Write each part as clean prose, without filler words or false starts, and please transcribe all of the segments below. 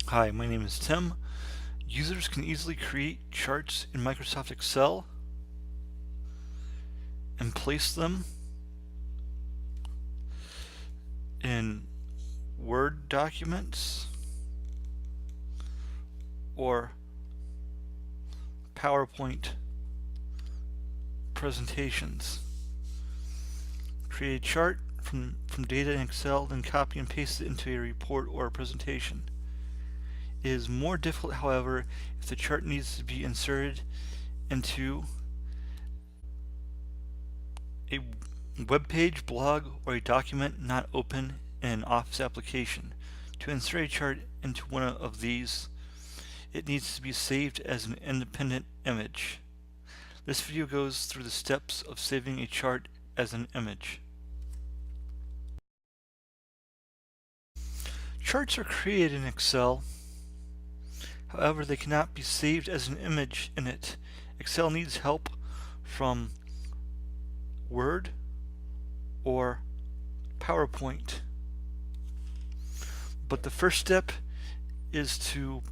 Hi, my name is Tim. Users can easily create charts in Microsoft Excel and place them in Word documents or PowerPoint presentations. Create a chart from data in Excel, then copy and paste it into a report or a presentation. It is more difficult, however, if the chart needs to be inserted into a web page, blog, or a document not open in an Office application. To insert a chart into one of these, it needs to be saved as an independent image. This video goes through the steps of saving a chart as an image. Charts are created in Excel. However, they cannot be saved as an image in it. Excel needs help from Word or PowerPoint. But the first step is to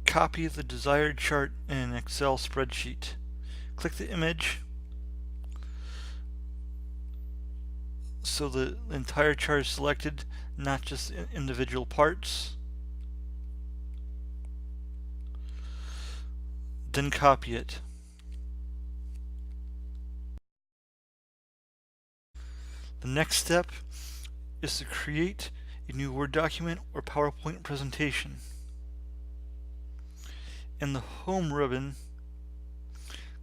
copy the desired chart in an Excel spreadsheet. Click the image so the entire chart is selected, not just individual parts. Then copy it. The next step is to create a new Word document or PowerPoint presentation. In the Home ribbon,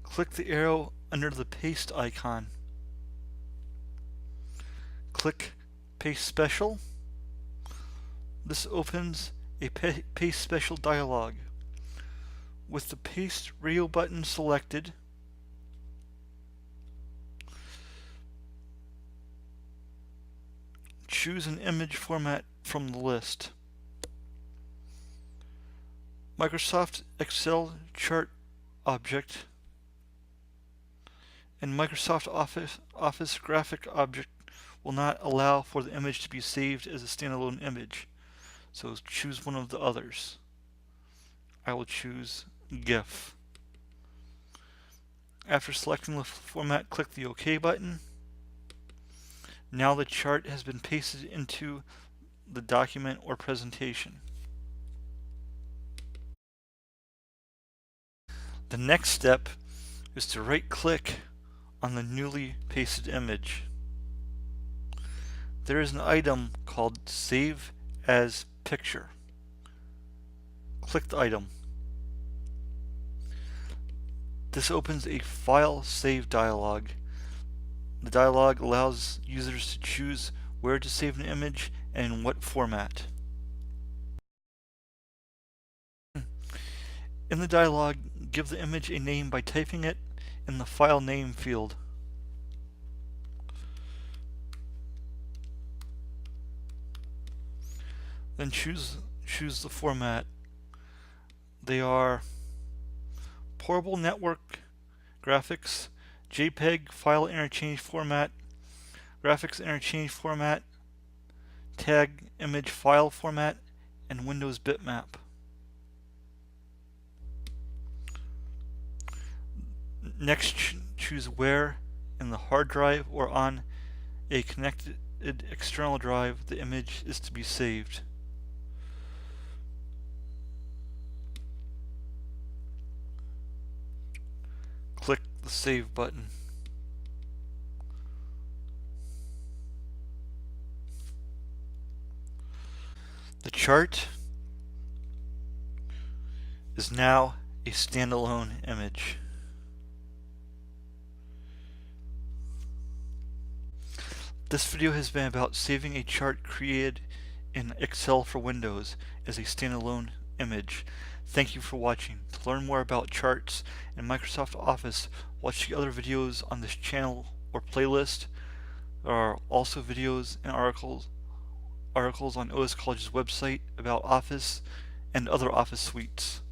click the arrow under the Paste icon. Click Paste Special. This opens a Paste Special dialog. With the Paste Radio button selected, choose an image format from the list. Microsoft Excel Chart Object and Microsoft Office Graphic Object will not allow for the image to be saved as a standalone image, so choose one of the others. I will choose GIF. After selecting the format, click the OK button. Now the chart has been pasted into the document or presentation. The next step is to right-click on the newly pasted image. There is an item called Save as Picture. Click the item. This opens a File Save dialog. The dialog allows users to choose where to save an image and in what format. In the dialog, give the image a name by typing it in the File Name field. Then choose the format. They are Portable Network Graphics, JPEG File Interchange Format, Graphics Interchange Format, Tag Image File Format, and Windows Bitmap. Next, choose where in the hard drive or on a connected external drive the image is to be saved. Click the Save button. The chart is now a standalone image. This video has been about saving a chart created in Excel for Windows as a standalone image. Thank you for watching. To learn more about charts and Microsoft Office, watch the other videos on this channel or playlist. There are also videos and articles on OS College's website about Office and other Office suites.